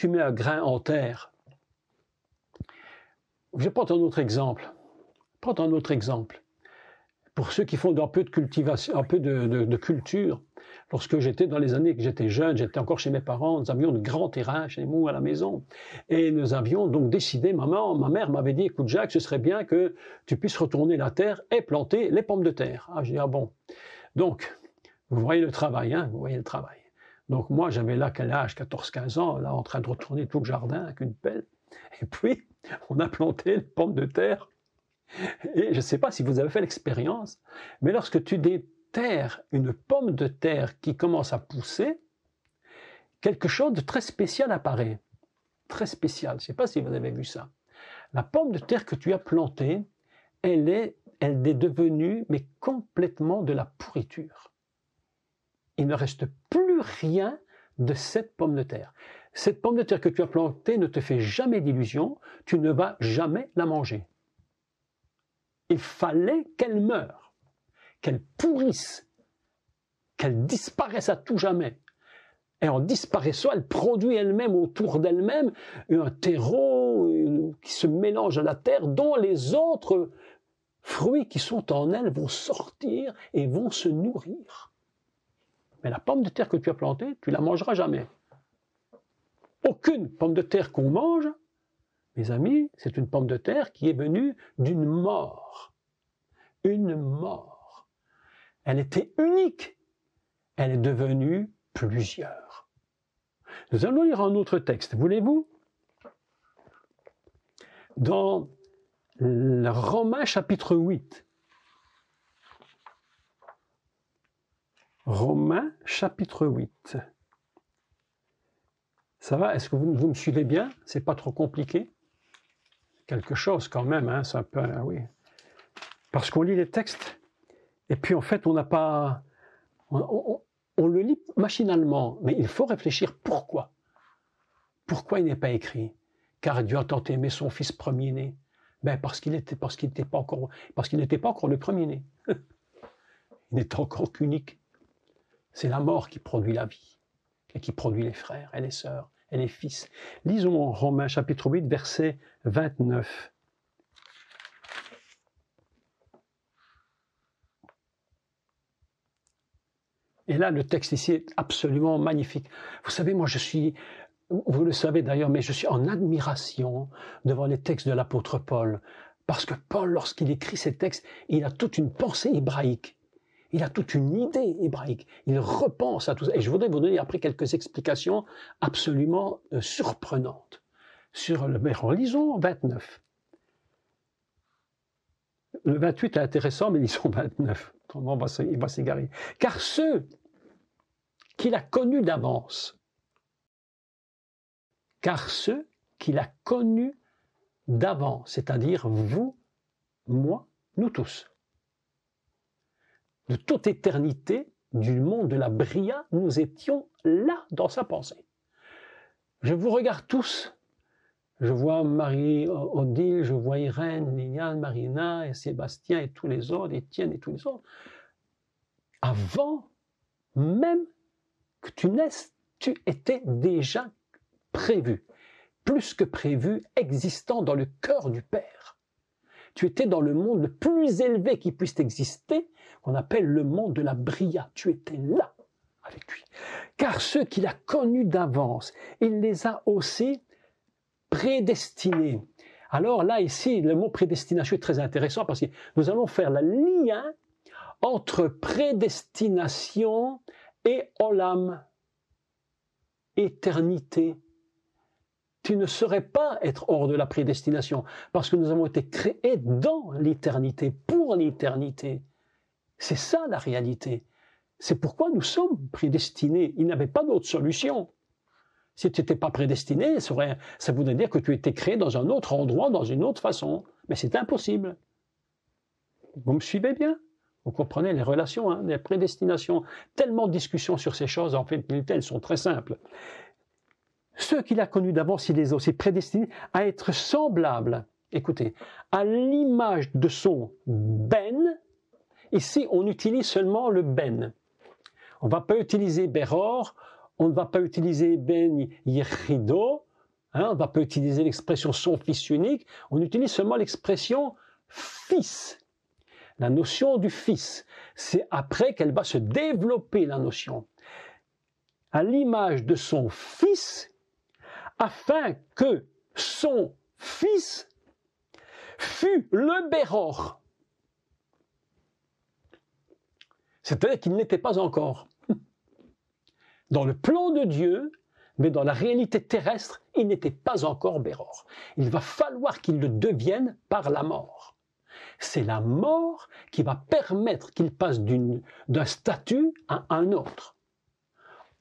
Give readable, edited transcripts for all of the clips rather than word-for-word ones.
tu mets un grain en terre, je vais prendre un autre exemple. Pour ceux qui font un peu de cultivation, un peu de culture, lorsque j'étais dans les années que j'étais jeune, j'étais encore chez mes parents, nous avions de grands terrains chez nous à la maison. Et nous avions donc décidé, ma mère m'avait dit, écoute Jacques, ce serait bien que tu puisses retourner la terre et planter les pommes de terre. Ah, je dis, ah bon. Donc, vous voyez le travail, hein, vous voyez le travail. Donc moi, j'avais là quel âge, 14-15 ans, là en train de retourner tout le jardin avec une pelle. Et puis, on a planté les pommes de terre. Et je ne sais pas si vous avez fait l'expérience, mais lorsque tu déterres une pomme de terre qui commence à pousser, quelque chose de très spécial apparaît. Très spécial. Je ne sais pas si vous avez vu ça. La pomme de terre que tu as plantée, elle est devenue, mais complètement de la pourriture. Il ne reste plus rien de cette pomme de terre. Cette pomme de terre que tu as plantée ne te fait jamais d'illusion, tu ne vas jamais la manger. Il fallait qu'elle meure, qu'elle pourrisse, qu'elle disparaisse à tout jamais. Et en disparaissant, elle produit elle-même autour d'elle-même un terreau qui se mélange à la terre, dont les autres fruits qui sont en elle vont sortir et vont se nourrir. Mais la pomme de terre que tu as plantée, tu ne la mangeras jamais. Aucune pomme de terre qu'on mange, mes amis, c'est une pomme de terre qui est venue d'une mort. Une mort. Elle était unique. Elle est devenue plusieurs. Nous allons lire un autre texte, voulez-vous? Dans Romains chapitre 8. Romains chapitre 8. Ça va? Est-ce que vous me suivez bien? C'est pas trop compliqué? Quelque chose quand même, hein, c'est un peu, oui. Parce qu'on lit les textes, et puis en fait, on n'a pas... On le lit machinalement, mais il faut réfléchir pourquoi. Pourquoi il n'est pas écrit? Car Dieu a tant aimé son fils premier-né. Ben parce qu'il n'était pas encore le premier-né. Il n'est encore qu'unique. C'est la mort qui produit la vie, et qui produit les frères et les sœurs et les fils. Lisons Romains chapitre 8, verset 29. Et là, le texte ici est absolument magnifique. Vous savez, moi je suis, vous le savez d'ailleurs, mais je suis en admiration devant les textes de l'apôtre Paul. Parce que Paul, lorsqu'il écrit ces textes, il a toute une pensée hébraïque. Il a toute une idée hébraïque. Il repense à tout ça. Et je voudrais vous donner après quelques explications absolument surprenantes. Mais lisons 29. Le 28 est intéressant, mais lisons 29. Autrement, il va s'égarer. Car ceux qu'il a connus d'avance, c'est-à-dire vous, moi, nous tous, de toute éternité, du monde de la Bria, nous étions là dans sa pensée. Je vous regarde tous. Je vois Marie-Odile, je vois Irène, Liliane, Marina, et Sébastien et tous les autres, Étienne et tous les autres. Avant même que tu naisses, tu étais déjà prévu. Plus que prévu, existant dans le cœur du Père. Tu étais dans le monde le plus élevé qui puisse exister, qu'on appelle le monde de la Bria. Tu étais là avec lui. Car ceux qu'il a connus d'avance, il les a aussi prédestinés. Alors là, ici, le mot prédestination est très intéressant parce que nous allons faire le lien entre prédestination et olam, éternité. Tu ne saurais pas être hors de la prédestination parce que nous avons été créés dans l'éternité, pour l'éternité. C'est ça la réalité. C'est pourquoi nous sommes prédestinés. Il n'y avait pas d'autre solution. Si tu n'étais pas prédestiné, ça voudrait dire que tu étais créé dans un autre endroit, dans une autre façon. Mais c'est impossible. Vous me suivez bien? Vous comprenez les relations, hein, les prédestinations. Tellement de discussions sur ces choses, en fait, elles sont très simples. Ceux qu'il a connus d'avance, il les a aussi prédestinés à être semblables, écoutez, à l'image de son ben. Ici, on utilise seulement le ben. On ne va pas utiliser Beror, on ne va pas utiliser Ben Yechido, Hein, on va pas utiliser l'expression son fils unique, on utilise seulement l'expression fils. La notion du fils, c'est après qu'elle va se développer la notion. À l'image de son fils, afin que son fils fût le Béror. C'est-à-dire qu'il n'était pas encore. Dans le plan de Dieu, mais dans la réalité terrestre, il n'était pas encore Béror. Il va falloir qu'il le devienne par la mort. C'est la mort qui va permettre qu'il passe d'un statut à un autre.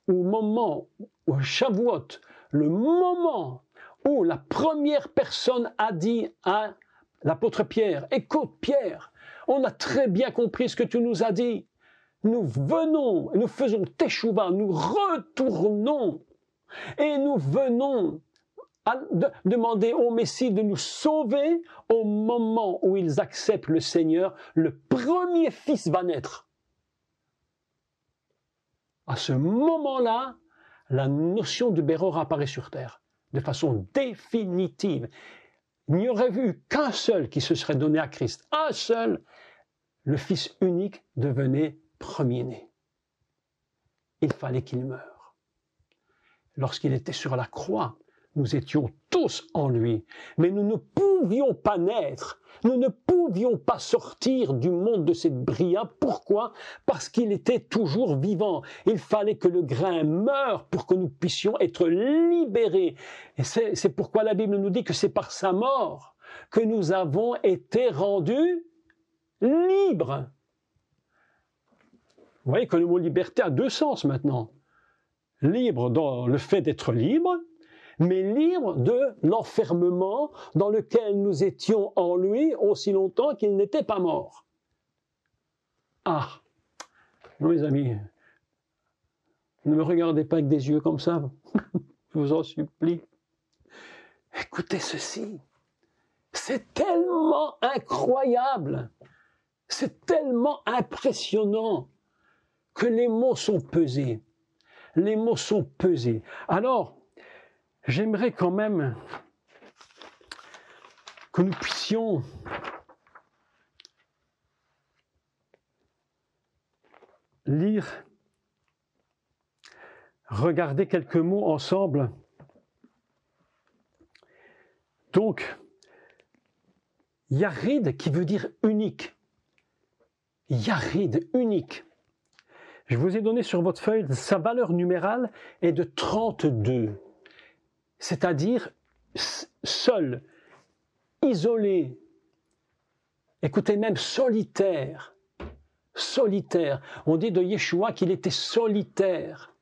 Au moment où Shavuot, le moment où la première personne a dit à l'apôtre Pierre, « Écoute Pierre, on a très bien compris ce que tu nous as dit. Nous venons, nous faisons teshuva, nous retournons et nous venons à demander au Messie de nous sauver au moment où ils acceptent le Seigneur, le premier fils va naître. » À ce moment-là, la notion de Béror apparaît sur terre, de façon définitive. Il n'y aurait eu qu'un seul qui se serait donné à Christ, un seul. Le Fils unique devenait premier-né. Il fallait qu'il meure. Lorsqu'il était sur la croix, nous étions tous en lui, mais nous ne pouvions pas naître, nous ne pouvions pas sortir du monde de cette bria. Pourquoi? Parce qu'il était toujours vivant. Il fallait que le grain meure pour que nous puissions être libérés. Et c'est pourquoi la Bible nous dit que c'est par sa mort que nous avons été rendus libres. Vous voyez que le mot liberté a deux sens maintenant. Libre dans le fait d'être libre, mais libre de l'enfermement dans lequel nous étions en lui aussi longtemps qu'il n'était pas mort. Ah, mes amis, ne me regardez pas avec des yeux comme ça, je vous en supplie. Écoutez ceci, c'est tellement incroyable, c'est tellement impressionnant que les mots sont pesés. Les mots sont pesés. Alors, j'aimerais quand même que nous puissions lire, regarder quelques mots ensemble. Donc, Yarid qui veut dire unique. Yarid, unique. Je vous ai donné sur votre feuille, sa valeur numérale est de 32. C'est-à-dire seul, isolé, écoutez même solitaire, solitaire. On dit de Yeshua qu'il était solitaire.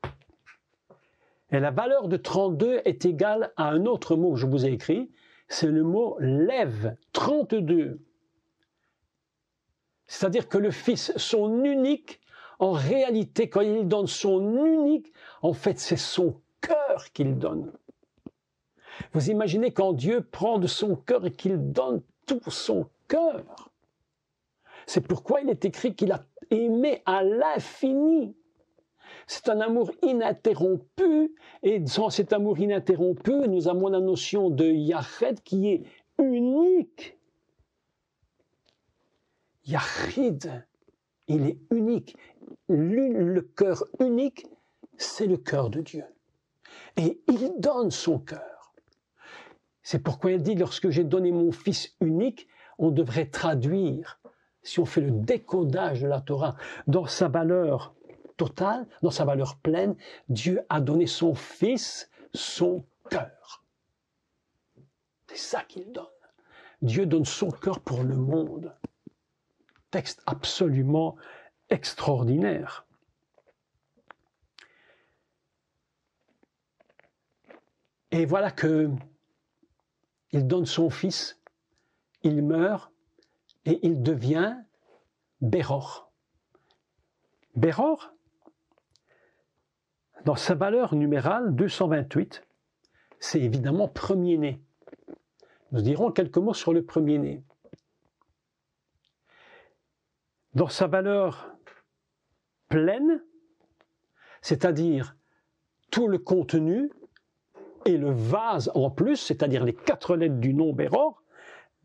Et la valeur de 32 est égale à un autre mot que je vous ai écrit, c'est le mot lève, 32. C'est-à-dire que le Fils, son unique, en réalité, quand il donne son unique, en fait, c'est son cœur qu'il donne. Vous imaginez quand Dieu prend de son cœur et qu'il donne tout son cœur. C'est pourquoi il est écrit qu'il a aimé à l'infini. C'est un amour ininterrompu, et dans cet amour ininterrompu, nous avons la notion de Yahed qui est unique. Yahid, il est unique. Le cœur unique, c'est le cœur de Dieu. Et il donne son cœur. C'est pourquoi il dit, lorsque j'ai donné mon Fils unique, on devrait traduire, si on fait le décodage de la Torah, dans sa valeur totale, dans sa valeur pleine, Dieu a donné son Fils, son cœur. C'est ça qu'il donne. Dieu donne son cœur pour le monde. Texte absolument extraordinaire. Et voilà que il donne son fils, il meurt et il devient Béror. Béror, dans sa valeur numérale 228, c'est évidemment premier-né. Nous dirons quelques mots sur le premier-né. Dans sa valeur pleine, c'est-à-dire tout le contenu, et le vase en plus, c'est-à-dire les 4 lettres du nom Béror,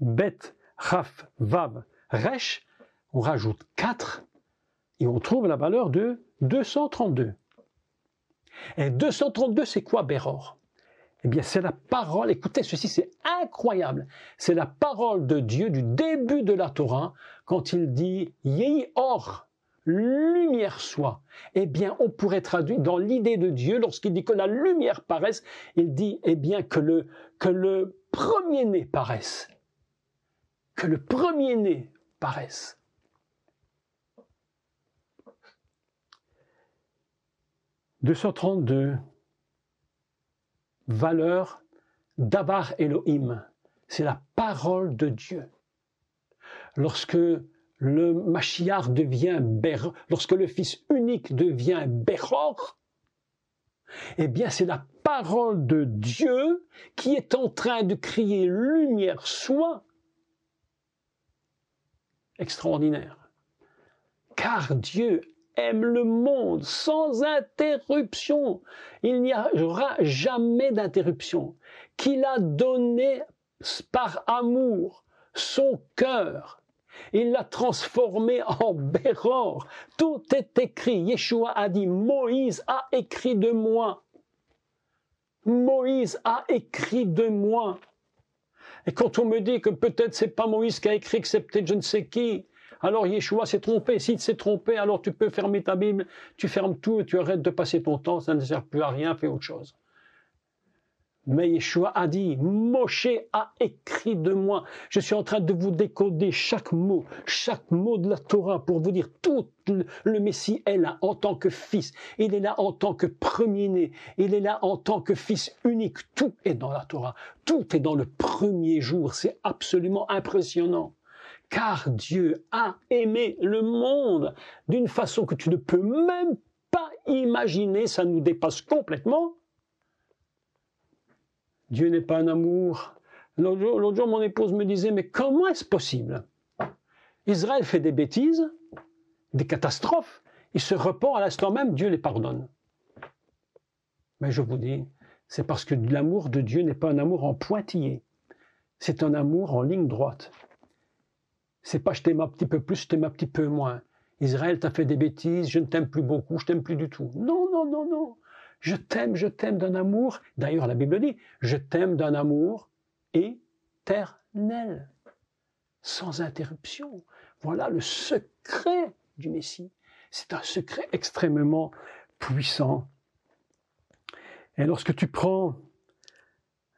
Bet, Raf, Vav, Resh, on rajoute 4 et on trouve la valeur de 232. Et 232, c'est quoi Béror? Eh bien, c'est la parole, écoutez, ceci c'est incroyable, c'est la parole de Dieu du début de la Torah, quand il dit « Yehi or », lumière soit. Eh bien, on pourrait traduire dans l'idée de Dieu, lorsqu'il dit que la lumière paraisse, il dit eh bien que le premier-né paraisse. Que le premier-né paraisse. « 232 valeur d'Avar Elohim, c'est la parole de Dieu. Lorsque le Mashiach devient Béror, lorsque le Fils unique devient Béror, eh bien c'est la parole de Dieu qui est en train de crier lumière soit. Extraordinaire. Car Dieu aime le monde sans interruption. Il n'y aura jamais d'interruption. Qu'il a donné par amour son cœur. Il l'a transformé en Béror. Tout est écrit. Yeshua a dit, Moïse a écrit de moi. Moïse a écrit de moi. Et quand on me dit que peut-être c'est pas Moïse qui a écrit, que c'est peut-être je ne sais qui, alors Yeshua s'est trompé. S'il s'est trompé, alors tu peux fermer ta Bible, tu fermes tout et tu arrêtes de passer ton temps, ça ne sert plus à rien, fais autre chose. Mais Yeshua a dit, Moshe a écrit de moi. Je suis en train de vous décoder chaque mot de la Torah pour vous dire tout le Messie est là en tant que fils. Il est là en tant que premier-né. Il est là en tant que fils unique. Tout est dans la Torah. Tout est dans le premier jour. C'est absolument impressionnant. Car Dieu a aimé le monde d'une façon que tu ne peux même pas imaginer. Ça nous dépasse complètement. Dieu n'est pas un amour. L'autre jour, mon épouse me disait, mais comment est-ce possible? Israël fait des bêtises, des catastrophes, il se repent à l'instant même, Dieu les pardonne. Mais je vous dis, c'est parce que l'amour de Dieu n'est pas un amour en pointillé. C'est un amour en ligne droite. C'est pas je t'aime un petit peu plus, je t'aime un petit peu moins. Israël, t'as fait des bêtises, je ne t'aime plus beaucoup, je t'aime plus du tout. Non, non, non, non. Je t'aime d'un amour, d'ailleurs la Bible dit, je t'aime d'un amour éternel, sans interruption. Voilà le secret du Messie. C'est un secret extrêmement puissant. Et lorsque tu prends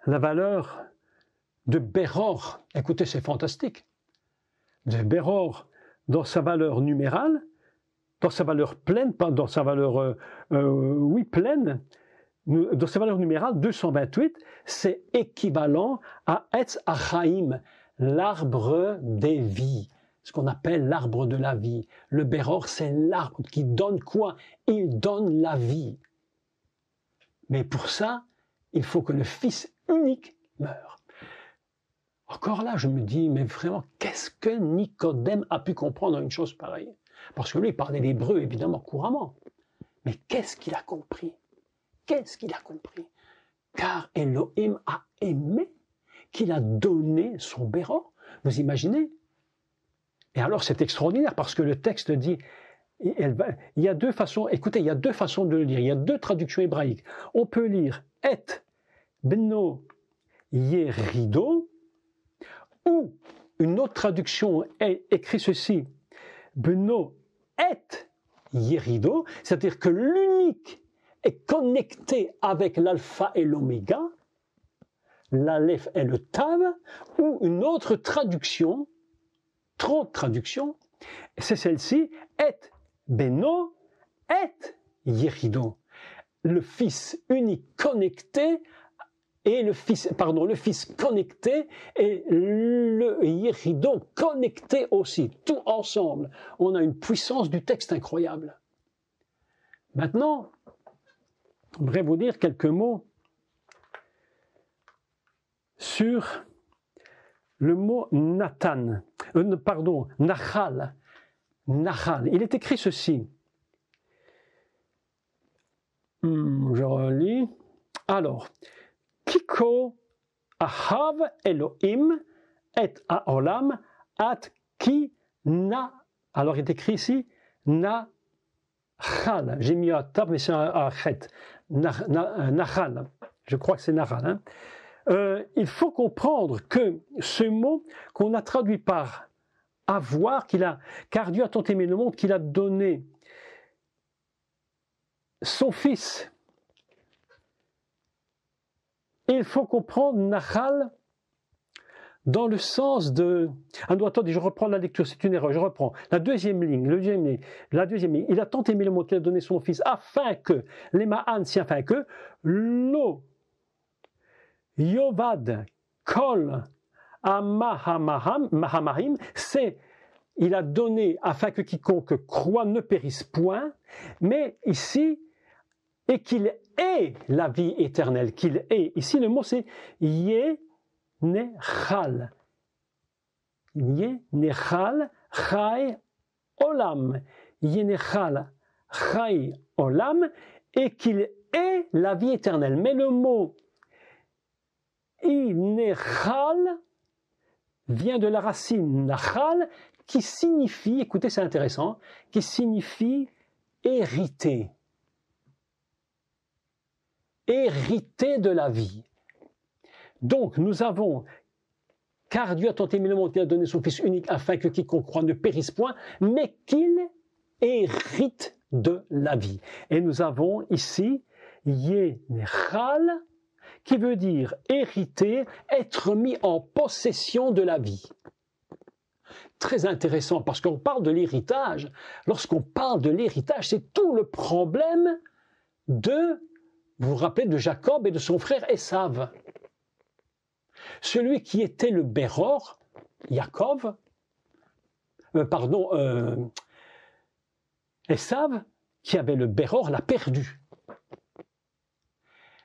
la valeur de Béror, écoutez, c'est fantastique, de Béror dans sa valeur numérale, dans sa valeur pleine, pas dans sa valeur, pleine, dans sa valeur numérale, 228, c'est équivalent à Etz Achaim, l'arbre des vies, ce qu'on appelle l'arbre de la vie. Le Béror, c'est l'arbre qui donne quoi? Il donne la vie. Mais pour ça, il faut que le Fils unique meure. Encore là, je me dis, mais vraiment, qu'est-ce que Nicodème a pu comprendre une chose pareille? Parce que lui, il parlait l'hébreu, évidemment, couramment. Mais qu'est-ce qu'il a compris? Qu'est-ce qu'il a compris? Car Elohim a aimé, qu'il a donné son Béror. Vous imaginez? Et alors, c'est extraordinaire, parce que le texte dit, il y a deux façons, écoutez, il y a deux façons de le lire, il y a deux traductions hébraïques. On peut lire « Et beno yerido » ou une autre traduction écrit ceci « Beno et yerido », c'est-à-dire que l'unique est connecté avec l'alpha et l'oméga, l'aleph et le tav, ou une autre traduction, 30 traductions, c'est celle-ci, « Et beno et yerido », le Fils unique connecté et le Fils connecté et le Yerido connecté aussi, tout ensemble. On a une puissance du texte incroyable. Maintenant, je voudrais vous dire quelques mots sur le mot Nathan, Nachal. Nachal. Il est écrit ceci. Je relis. Alors, Kiko ahav Elohim et haolam at ki na. Alors il est écrit ici na chal. J'ai mis un tav, mais c'est un chet. Nachal. Je crois que c'est Nachal. Hein. Il faut comprendre que ce mot qu'on a traduit par avoir, car Dieu a tant aimé le monde qu'il a donné son Fils. Il faut comprendre Nachal dans le sens de... Attendez, je reprends la lecture, c'est une erreur, je reprends. La deuxième ligne. Il a tant aimé le monde qu'il a donné son Fils, afin que, les ma'an, si afin que, lo yovad kol amahamahim, c'est, il a donné afin que quiconque croit ne périsse point, mais ici, et qu'il ait la vie éternelle, qu'il ait. Ici, le mot c'est Yenechal. Yenechal chai olam. Yenechal chai olam, et qu'il ait la vie éternelle. Mais le mot Inechal vient de la racine nachal, qui signifie, écoutez, c'est intéressant, qui signifie hériter. Hériter de la vie. Donc, nous avons, car Dieu a tant aimé le monde qu'il a donné son Fils unique afin que quiconque croit ne périsse point, mais qu'il hérite de la vie. Et nous avons ici Yenechal, qui veut dire hériter, être mis en possession de la vie. Très intéressant, parce qu'on parle de l'héritage. Lorsqu'on parle de l'héritage, c'est tout le problème de, vous vous rappelez, de Jacob et de son frère Esav. Celui qui était le Béror, Esav, qui avait le Béror, l'a perdu.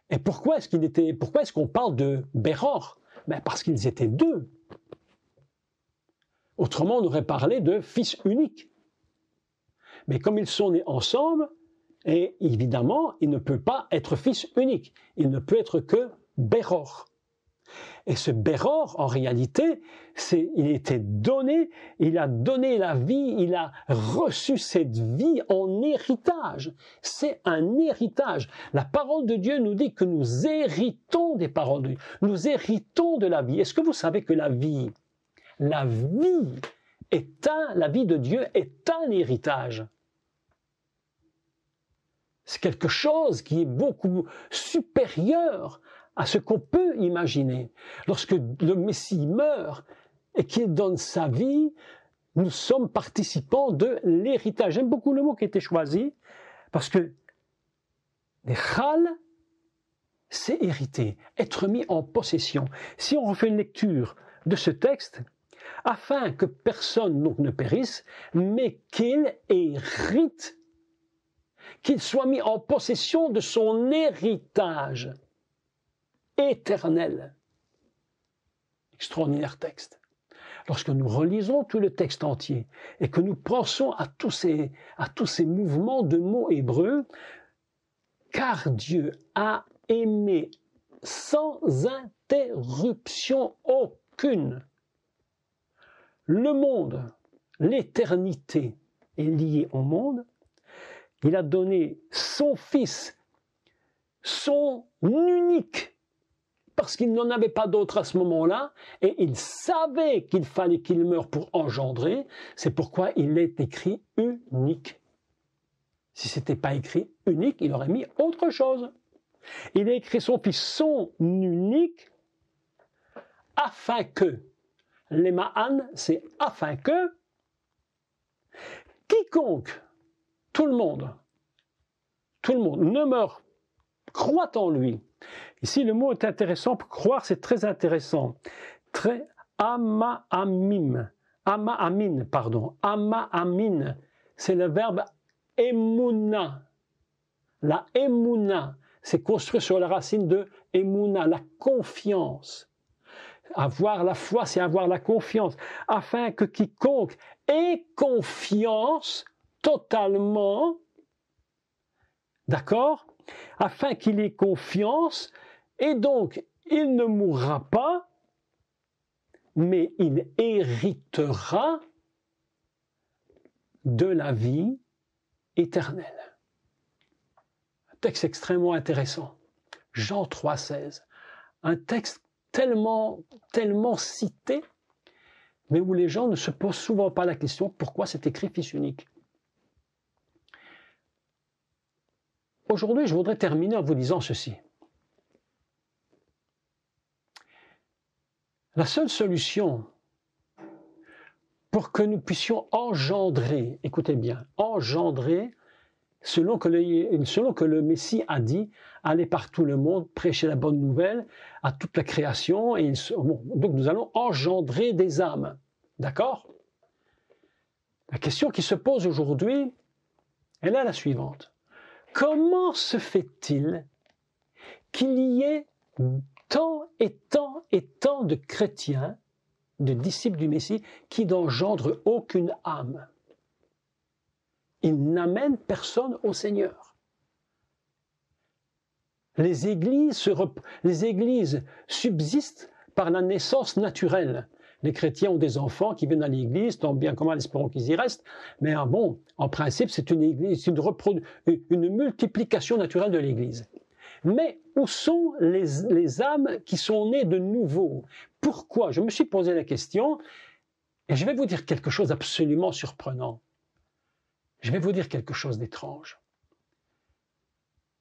Et pourquoi est-ce qu'on parle de Béror? Parce qu'ils étaient deux. Autrement, on aurait parlé de fils unique. Mais comme ils sont nés ensemble, et évidemment, il ne peut pas être fils unique. Il ne peut être que Béror. Et ce Béror, en réalité, il était donné, il a donné la vie, il a reçu cette vie en héritage. C'est un héritage. La parole de Dieu nous dit que nous héritons des paroles de Dieu. Nous héritons de la vie. Est-ce que vous savez que la vie la vie de Dieu est un héritage? C'est quelque chose qui est beaucoup supérieur à ce qu'on peut imaginer. Lorsque le Messie meurt et qu'il donne sa vie, nous sommes participants de l'héritage. J'aime beaucoup le mot qui a été choisi, parce que Nechal, c'est hériter, être mis en possession. Si on refait une lecture de ce texte, afin que personne donc ne périsse, mais qu'il hérite, qu'il soit mis en possession de son héritage éternel. Extraordinaire texte. Lorsque nous relisons tout le texte entier et que nous pensons à tous ces mouvements de mots hébreux, car Dieu a aimé sans interruption aucune. Le monde, l'éternité est liée au monde. Il a donné son Fils, son unique, parce qu'il n'en avait pas d'autre à ce moment-là, et il savait qu'il fallait qu'il meure pour engendrer. C'est pourquoi il est écrit unique. Si ce n'était pas écrit unique, il aurait mis autre chose. Il a écrit son Fils, son unique, afin que, les ma'an, c'est afin que, quiconque, tout le monde ne meurt, croit en lui. Ici, le mot est intéressant. Pour croire, c'est très intéressant. Très ama'amin, c'est le verbe emuna. La emuna, c'est construit sur la racine de emuna, la confiance. Avoir la foi, c'est avoir la confiance. Afin que quiconque ait confiance totalement, d'accord? Afin qu'il ait confiance, et donc il ne mourra pas, mais il héritera de la vie éternelle. Un texte extrêmement intéressant. Jean 3,16. Un texte tellement cité, mais où les gens ne se posent souvent pas la question pourquoi c'est écrit fils unique. Aujourd'hui, je voudrais terminer en vous disant ceci. La seule solution pour que nous puissions engendrer, écoutez bien, engendrer, selon que le Messie a dit, aller par tout le monde, prêcher la bonne nouvelle à toute la création, et donc nous allons engendrer des âmes. D'accord? La question qui se pose aujourd'hui, elle est la suivante. Comment se fait-il qu'il y ait tant et tant et tant de chrétiens, de disciples du Messie, qui n'engendrent aucune âme? Ils n'amènent personne au Seigneur. Les églises subsistent par la naissance naturelle. Les chrétiens ont des enfants qui viennent à l'église, tant bien que mal, espérons qu'ils y restent, mais bon, en principe, c'est une église, une multiplication naturelle de l'église. Mais où sont les âmes qui sont nées de nouveau? Pourquoi? Je me suis posé la question, et je vais vous dire quelque chose d'absolument surprenant. Je vais vous dire quelque chose d'étrange.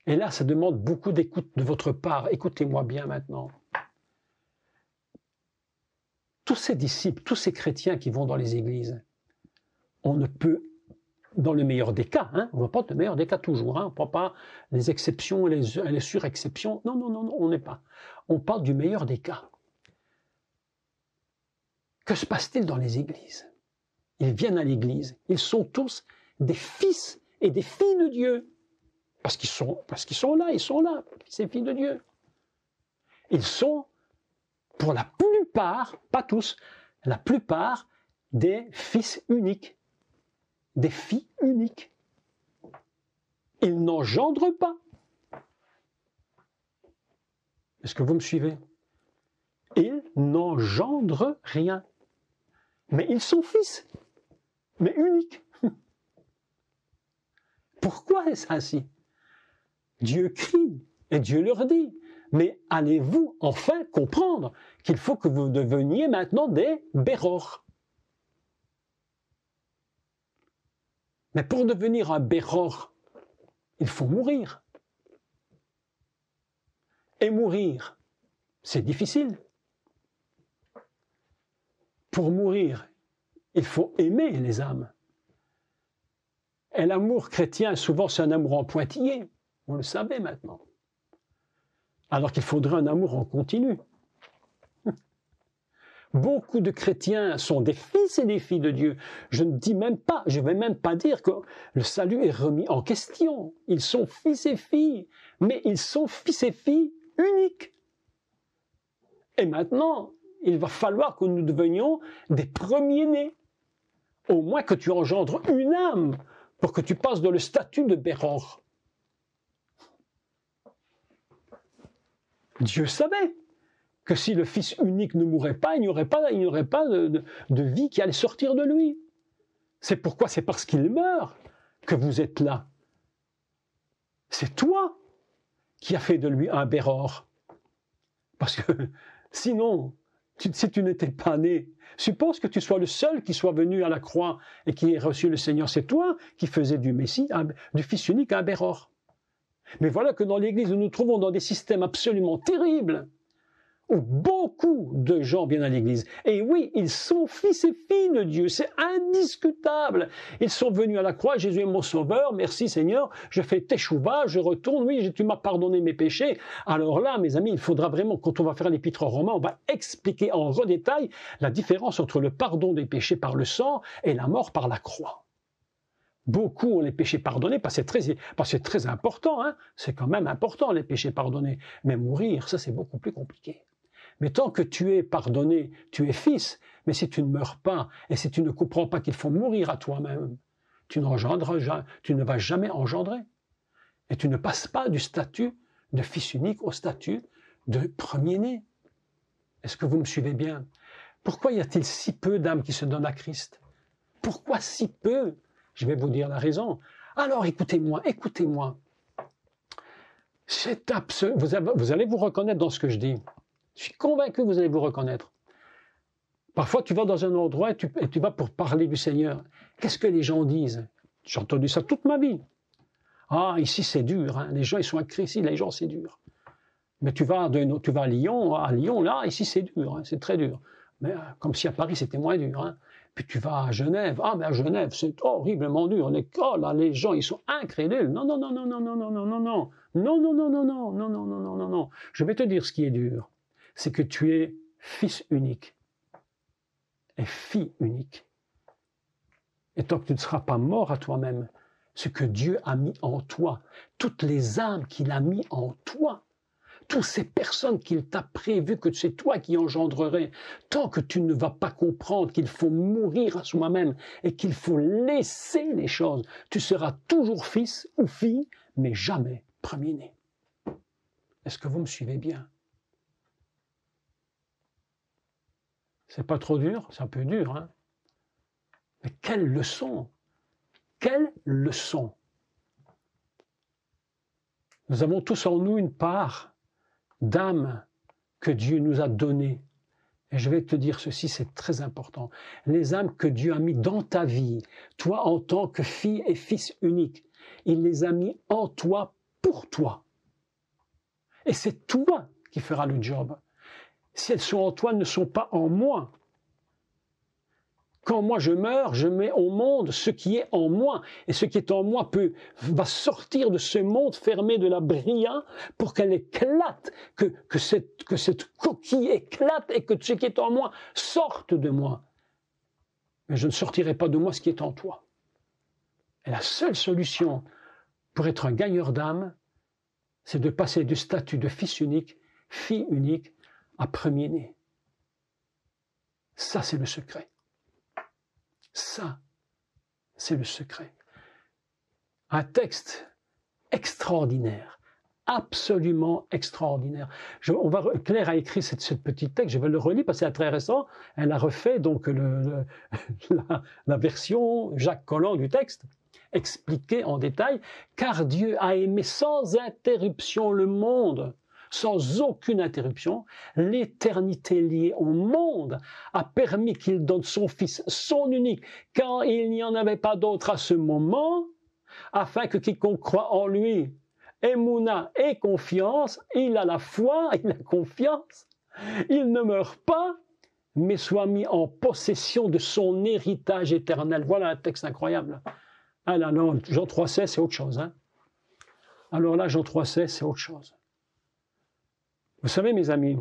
Et là, ça demande beaucoup d'écoute de votre part. Écoutez-moi bien maintenant. Tous ces disciples, tous ces chrétiens qui vont dans les églises, on ne peut, dans le meilleur des cas, on ne va pas dans le meilleur des cas toujours, on ne prend pas les exceptions et les surexceptions, non, on n'est pas. On parle du meilleur des cas. Que se passe-t-il dans les églises? Ils viennent à l'église, ils sont tous des fils et des filles de Dieu, parce qu'ils sont là, fils et filles de Dieu. Ils sont, pour la plupart, pas tous, la plupart des fils uniques, des filles uniques. Ils n'engendrent pas. Est-ce que vous me suivez? Ils n'engendrent rien. Mais ils sont fils, mais uniques. Pourquoi est-ce ainsi? Dieu crie et Dieu leur dit, mais allez-vous enfin comprendre qu'il faut que vous deveniez maintenant des bérors? Mais pour devenir un béror, il faut mourir. Et mourir, c'est difficile. Pour mourir, il faut aimer les âmes. Et l'amour chrétien, souvent, c'est un amour en pointillé. Vous le savez maintenant. Alors qu'il faudrait un amour en continu. Beaucoup de chrétiens sont des fils et des filles de Dieu. Je ne vais même pas dire que le salut est remis en question. Ils sont fils et filles, mais ils sont fils et filles uniques. Et maintenant, il va falloir que nous devenions des premiers-nés. Au moins que tu engendres une âme pour que tu passes dans le statut de béror. Dieu savait que si le Fils unique ne mourait pas, il n'y aurait pas de vie qui allait sortir de lui. C'est pourquoi, c'est parce qu'il meurt que vous êtes là. C'est toi qui as fait de lui un béror. Parce que sinon, si tu n'étais pas né, suppose que tu sois le seul qui soit venu à la croix et qui ait reçu le Seigneur. C'est toi qui faisais du Messie, du Fils unique, un béror. Mais voilà que dans l'Église, nous nous trouvons dans des systèmes absolument terribles, où beaucoup de gens viennent à l'Église. Et oui, ils sont fils et filles de Dieu, c'est indiscutable. Ils sont venus à la croix, Jésus est mon sauveur, merci Seigneur, je fais teshuva, je retourne, oui, tu m'as pardonné mes péchés. Alors là, mes amis, il faudra vraiment, quand on va faire l'épître aux Romains, on va expliquer en détail la différence entre le pardon des péchés par le sang et la mort par la croix. Beaucoup ont les péchés pardonnés, parce que c'est très important, c'est quand même important les péchés pardonnés. Mais mourir, ça c'est beaucoup plus compliqué. Mais tant que tu es pardonné, tu es fils, mais si tu ne meurs pas, et si tu ne comprends pas qu'il faut mourir à toi-même, tu ne vas jamais engendrer. Et tu ne passes pas du statut de fils unique au statut de premier-né. Est-ce que vous me suivez bien? Pourquoi y a-t-il si peu d'âmes qui se donnent à Christ? Pourquoi si peu? Je vais vous dire la raison. Alors écoutez-moi, écoutez-moi. Vous allez vous reconnaître dans ce que je dis. Je suis convaincu que vous allez vous reconnaître. Parfois, tu vas dans un endroit et tu vas pour parler du Seigneur. Qu'est-ce que les gens disent? J'ai entendu ça toute ma vie. Ah, ici c'est dur, hein. Les gens ils sont à Christ, ici les gens c'est dur. Mais tu vas à Lyon, là, ici c'est dur, hein, c'est très dur. Mais comme si à Paris c'était moins dur. Hein. Puis tu vas à Genève, ah mais à Genève c'est horriblement dur. Oh là, les gens ils sont incrédules. Non, non, non, non, non, non, non, non, non, non. Non, non, non, non, non, non, non, non, non, non, non. Je vais te dire ce qui est dur. C'est que tu es fils unique et fille unique. Et tant que tu ne seras pas mort à toi-même, ce que Dieu a mis en toi, toutes les âmes qu'il a mis en toi, toutes ces personnes qu'il t'a prévues que c'est toi qui engendrerais, tant que tu ne vas pas comprendre qu'il faut mourir à soi-même et qu'il faut laisser les choses, tu seras toujours fils ou fille, mais jamais premier-né. Est-ce que vous me suivez bien? C'est pas trop dur? C'est un peu dur, hein? Mais quelle leçon! Quelle leçon! Nous avons tous en nous une part d'âme que Dieu nous a donnée. Et je vais te dire ceci, c'est très important. Les âmes que Dieu a mis dans ta vie, toi en tant que fille et fils unique, il les a mis en toi pour toi. Et c'est toi qui feras le job. Si elles sont en toi, elles ne sont pas en moi. Quand moi je meurs, je mets au monde ce qui est en moi. Et ce qui est en moi va sortir de ce monde fermé de la bria pour qu'elle éclate, que cette coquille éclate et que ce qui est en moi sorte de moi. Mais je ne sortirai pas de moi ce qui est en toi. Et la seule solution pour être un gagneur d'âme, c'est de passer du statut de fils unique, fille unique, à premier-né. Ça, c'est le secret. Ça, c'est le secret. Un texte extraordinaire, absolument extraordinaire. Claire a écrit ce petit texte, je vais le relire parce que c'est très récent. Elle a refait donc la version Jacques Collin du texte, expliqué en détail, car Dieu a aimé sans interruption le monde, sans aucune interruption, l'éternité liée au monde a permis qu'il donne son Fils, son unique, quand il n'y en avait pas d'autre à ce moment, afin que quiconque croit en lui, émouna et confiance, il a la foi, il a confiance, il ne meurt pas, mais soit mis en possession de son héritage éternel. Voilà un texte incroyable. Ah là, non, Jean 3,16, c'est autre chose. Hein. Alors là, Jean 3,16, c'est autre chose. Vous savez, mes amis,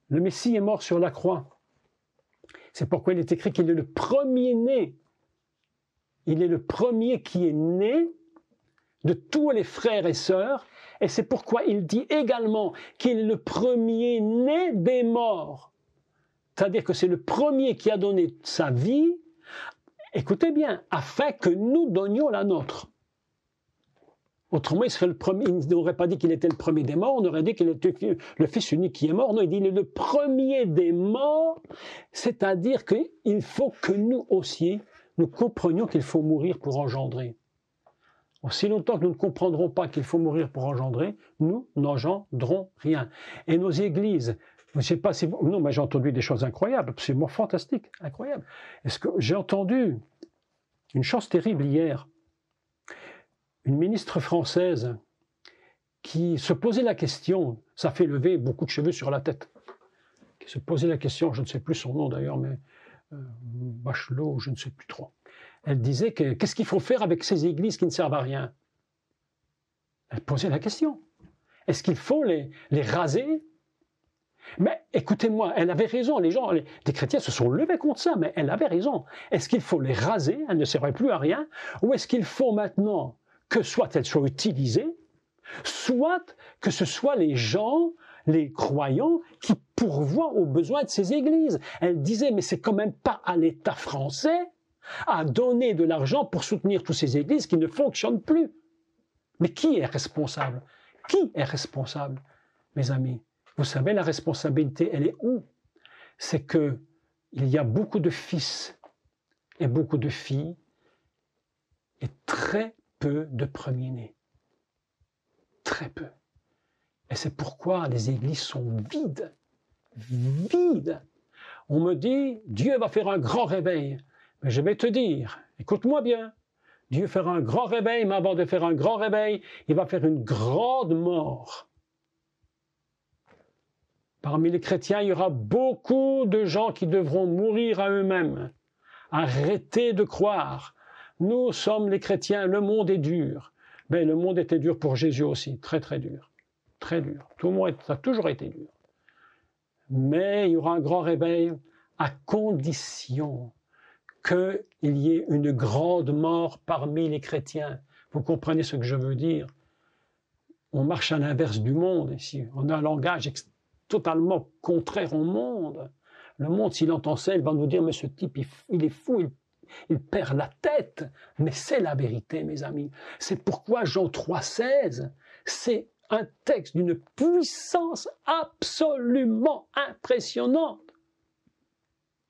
le Messie est mort sur la croix. C'est pourquoi il est écrit qu'il est le premier-né. Il est le premier qui est né de tous les frères et sœurs. Et c'est pourquoi il dit également qu'il est le premier-né des morts. C'est-à-dire que c'est le premier qui a donné sa vie, écoutez bien, afin que nous donnions la nôtre. Autrement, il serait le premier. Il n'aurait pas dit qu'il était le premier des morts, on aurait dit qu'il était le Fils unique qui est mort. Non, il dit qu'il est le premier des morts, c'est-à-dire qu'il faut que nous aussi, nous comprenions qu'il faut mourir pour engendrer. Aussi longtemps que nous ne comprendrons pas qu'il faut mourir pour engendrer, nous n'engendrons rien. Et nos églises, je ne sais pas si vous... Non, mais j'ai entendu des choses incroyables, absolument fantastiques, incroyables. Est-ce que j'ai entendu une chose terrible hier? Une ministre française qui se posait la question, ça fait lever beaucoup de cheveux sur la tête, qui se posait la question, je ne sais plus son nom d'ailleurs, mais Bachelot, je ne sais plus trop. Elle disait qu'est-ce qu'il faut faire avec ces églises qui ne servent à rien? Elle posait la question. Est-ce qu'il faut les raser? Mais écoutez-moi, elle avait raison, les chrétiens se sont levés contre ça, mais elle avait raison. Est-ce qu'il faut les raser? Elles ne servaient plus à rien. Ou est-ce qu'il faut maintenant que soit elles soient utilisées, soit que ce soit les gens, les croyants, qui pourvoient aux besoins de ces églises? Elle disait, mais c'est quand même pas à l'État français à donner de l'argent pour soutenir toutes ces églises qui ne fonctionnent plus. Mais qui est responsable? Qui est responsable? mes amis, vous savez, la responsabilité, elle est où? C'est que il y a beaucoup de fils et beaucoup de filles et très peu de premiers-nés. Très peu. Et c'est pourquoi les églises sont vides. Vides. On me dit, Dieu va faire un grand réveil. Mais je vais te dire, écoute-moi bien, Dieu fera un grand réveil, mais avant de faire un grand réveil, il va faire une grande mort. Parmi les chrétiens, il y aura beaucoup de gens qui devront mourir à eux-mêmes. Arrêtez de croire. Nous sommes les chrétiens, le monde est dur. Mais le monde était dur pour Jésus aussi, très très dur. Très dur. Tout le monde, ça a toujours été dur. Mais il y aura un grand réveil à condition qu'il y ait une grande mort parmi les chrétiens. Vous comprenez ce que je veux dire? On marche à l'inverse du monde ici. On a un langage totalement contraire au monde. Le monde, s'il entend ça, il va nous dire, mais ce type, il est fou, il perd la tête. Mais c'est la vérité, mes amis. C'est pourquoi Jean 3,16, c'est un texte d'une puissance absolument impressionnante,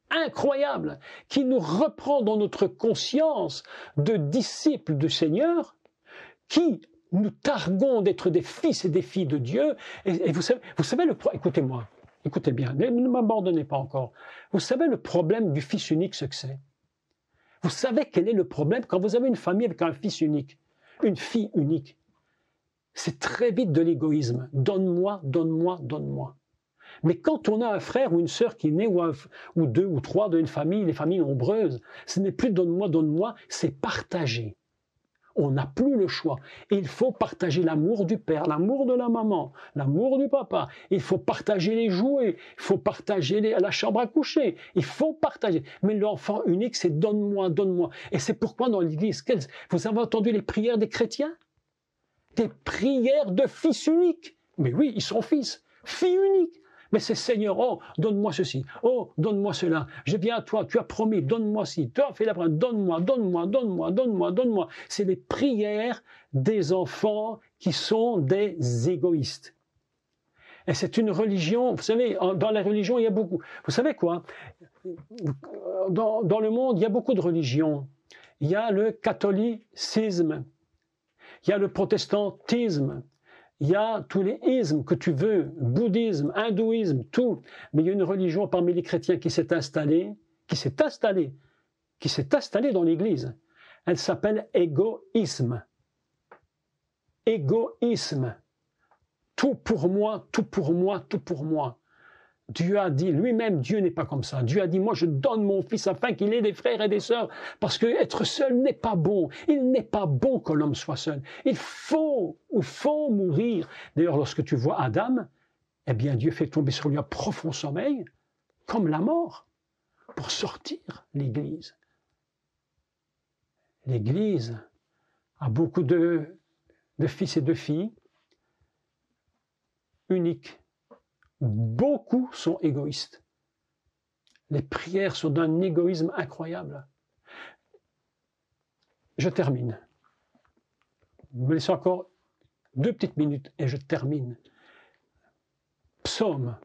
incroyable, qui nous reprend dans notre conscience de disciples du Seigneur, qui nous targuons d'être des fils et des filles de Dieu. Et vous savez écoutez-moi, écoutez bien, ne m'abandonnez pas encore. Vous savez le problème du fils unique, ce que c'est? Vous savez quel est le problème quand vous avez une famille avec un fils unique, une fille unique? C'est très vite de l'égoïsme. Donne-moi, donne-moi, donne-moi. Mais quand on a un frère ou une sœur qui est né, ou deux ou trois d'une famille, les familles nombreuses, ce n'est plus donne-moi, donne-moi, c'est partager. On n'a plus le choix. Et il faut partager l'amour du père, l'amour de la maman, l'amour du papa. Il faut partager les jouets, il faut partager la chambre à coucher. Il faut partager. Mais l'enfant unique, c'est donne-moi, donne-moi. Et c'est pourquoi dans l'Église, vous avez entendu les prières des chrétiens? Des prières de fils uniques. Mais oui, ils sont fils, filles uniques. Mais c'est Seigneur, oh, donne-moi ceci, oh, donne-moi cela, je viens à toi, tu as promis, donne-moi ci, tu as fait la promesse, donne-moi, donne-moi, donne-moi, donne-moi, donne-moi. C'est les prières des enfants qui sont des égoïstes. Et c'est une religion, vous savez, dans la religion, il y a beaucoup. Vous savez quoi? Dans le monde, il y a beaucoup de religions. Il y a le catholicisme, il y a le protestantisme, il y a tous les ismes que tu veux, bouddhisme, hindouisme, tout. Mais il y a une religion parmi les chrétiens qui s'est installée dans l'Église. Elle s'appelle égoïsme. Égoïsme. Tout pour moi, tout pour moi, tout pour moi. Dieu a dit, lui-même, Dieu n'est pas comme ça. Dieu a dit, moi je donne mon fils afin qu'il ait des frères et des sœurs, parce que être seul n'est pas bon. Il n'est pas bon que l'homme soit seul. Il faut mourir. D'ailleurs, lorsque tu vois Adam, eh bien Dieu fait tomber sur lui un profond sommeil, comme la mort, pour sortir l'Église. L'Église a beaucoup de fils et de filles uniques. Beaucoup sont égoïstes. Les prières sont d'un égoïsme incroyable. Je termine. Vous me laissez encore 2 petites minutes et je termine. Psaume.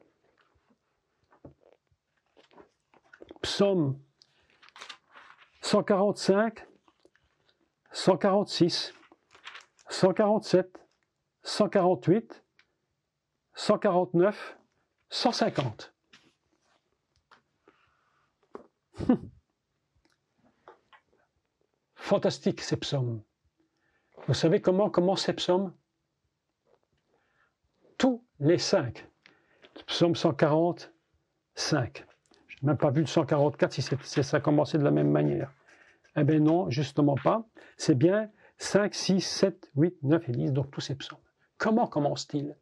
Psaume 145, 146, 147, 148, 149, 150. Fantastique ces psaumes. Vous savez comment commencent ces psaumes? Tous les 5. Psaume 145. Je n'ai même pas vu le 144 si ça commençait de la même manière. Eh bien non, justement pas. C'est bien 5, 6, 7, 8, 9 et 10, donc tous ces psaumes. Comment commencent-ils?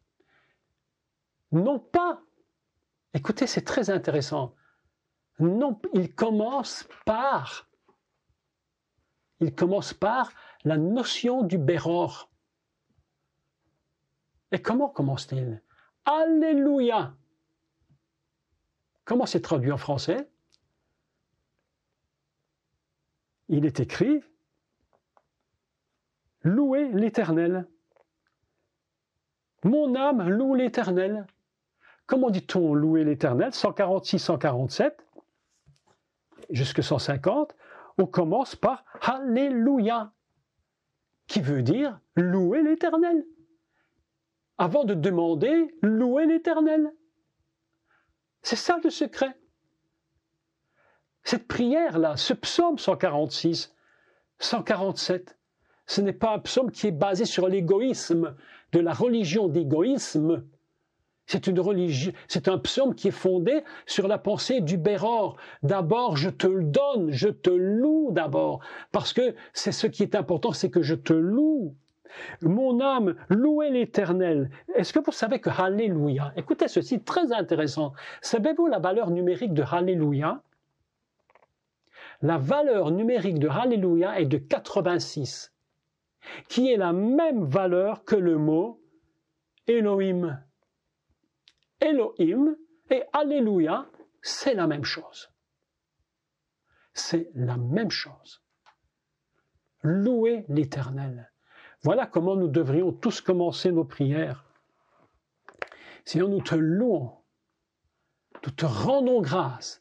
Non pas, écoutez, c'est très intéressant, non, il commence par la notion du Béror. Et comment commence-t-il? Alléluia. Comment c'est traduit en français? Il est écrit « Louez l'Éternel ». Mon âme loue l'Éternel. Comment dit-on louer l'Éternel? 146, 147, jusque 150, on commence par Alléluia, qui veut dire louer l'Éternel. Avant de demander, louer l'Éternel. C'est ça le secret. Cette prière-là, ce psaume 146, 147, ce n'est pas un psaume qui est basé sur l'égoïsme, de la religion d'égoïsme. C'est un psaume qui est fondé sur la pensée du Béror. D'abord, je te le donne, je te loue d'abord, parce que c'est ce qui est important, c'est que je te loue. Mon âme, louez l'Éternel. Est-ce que vous savez que Alléluia, écoutez ceci, très intéressant, savez-vous la valeur numérique de Alléluia? La valeur numérique de Alléluia est de 86, qui est la même valeur que le mot Elohim. Elohim et Alléluia, c'est la même chose. C'est la même chose. Louez l'Éternel. Voilà comment nous devrions tous commencer nos prières. Seigneur, nous te louons, nous te rendons grâce,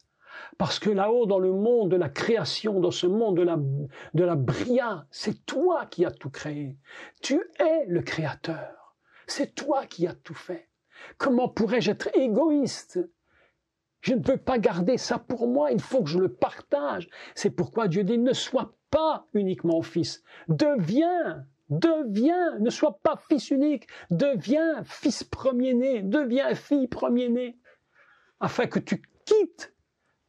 parce que là-haut, dans le monde de la création, dans ce monde de la bria, c'est toi qui as tout créé. Tu es le Créateur. C'est toi qui as tout fait. Comment pourrais-je être égoïste? Je ne peux pas garder ça pour moi, il faut que je le partage. C'est pourquoi Dieu dit, ne sois pas uniquement fils, deviens, ne sois pas fils unique, deviens fils premier-né, deviens fille premier-né, afin que tu quittes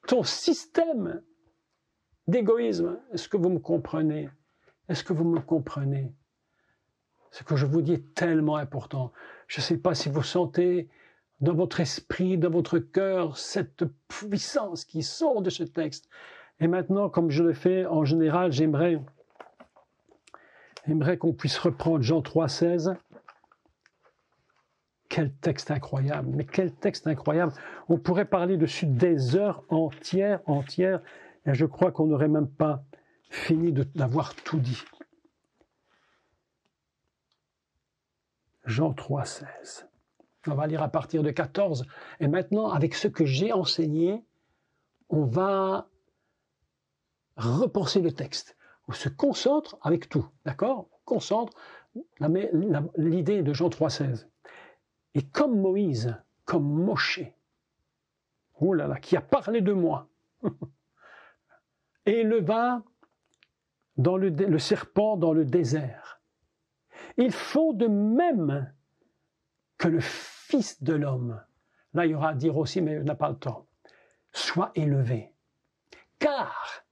ton système d'égoïsme. Est-ce que vous me comprenez? Est-ce que vous me comprenez? Ce que je vous dis est tellement important. Je ne sais pas si vous sentez dans votre esprit, dans votre cœur, cette puissance qui sort de ce texte. Et maintenant, comme je le fais en général, j'aimerais qu'on puisse reprendre Jean 3,16. Quel texte incroyable, mais quel texte incroyable. On pourrait parler dessus des heures entières, et je crois qu'on n'aurait même pas fini d'avoir tout dit. Jean 3,16. On va lire à partir de 14. Et maintenant, avec ce que j'ai enseigné, on va repenser le texte. On se concentre avec tout, d'accord? On concentre l'idée de Jean 3,16. Et comme Moïse, comme Moshe, oh là là, qui a parlé de moi, éleva le serpent dans le désert, il faut de même que le Fils de l'homme, là il y aura à dire aussi, mais on n'a pas le temps, soit élevé. Car,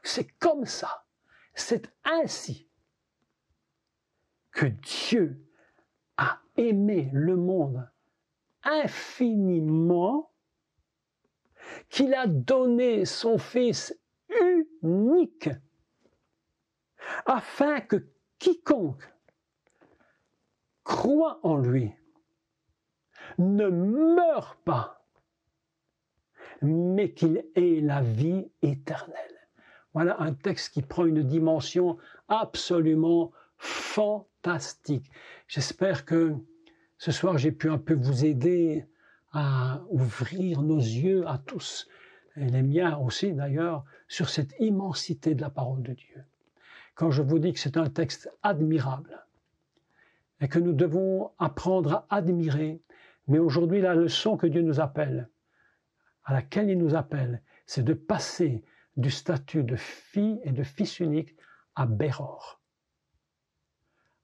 c'est comme ça, c'est ainsi que Dieu a aimé le monde infiniment, qu'il a donné son Fils unique, afin que quiconque croit en lui ne meure pas, mais qu'il ait la vie éternelle. Voilà un texte qui prend une dimension absolument fantastique. J'espère que ce soir j'ai pu un peu vous aider à ouvrir nos yeux à tous, et les miens aussi d'ailleurs, sur cette immensité de la parole de Dieu. Quand je vous dis que c'est un texte admirable, et que nous devons apprendre à admirer, mais aujourd'hui la leçon que Dieu nous appelle, à laquelle il nous appelle, c'est de passer du statut de fille et de fils unique à Béror,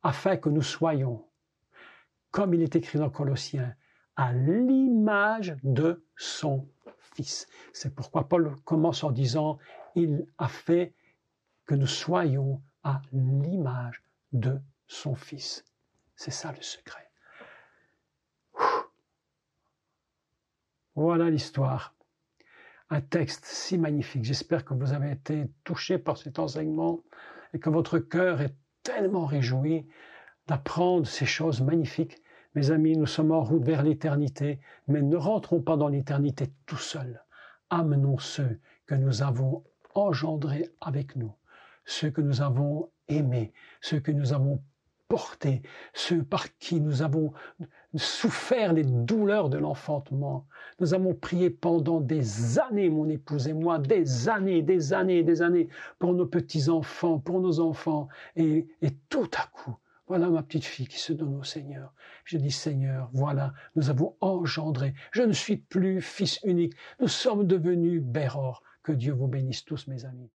afin que nous soyons, comme il est écrit dans Colossiens, à l'image de son Fils. C'est pourquoi Paul commence en disant, il a fait que nous soyons à l'image de son Fils. C'est ça le secret. Voilà l'histoire. Un texte si magnifique. J'espère que vous avez été touchés par cet enseignement et que votre cœur est tellement réjoui d'apprendre ces choses magnifiques. Mes amis, nous sommes en route vers l'éternité, mais ne rentrons pas dans l'éternité tout seuls. Amenons ceux que nous avons engendrés avec nous, ceux que nous avons aimés, ceux que nous avons porté, ceux par qui nous avons souffert les douleurs de l'enfantement. Nous avons prié pendant des années, mon épouse et moi, des années, des années, des années, pour nos petits-enfants, pour nos enfants. Et tout à coup, voilà ma petite fille qui se donne au Seigneur. Je dis, Seigneur, voilà, nous avons engendré. Je ne suis plus fils unique. Nous sommes devenus Béror. Que Dieu vous bénisse tous, mes amis.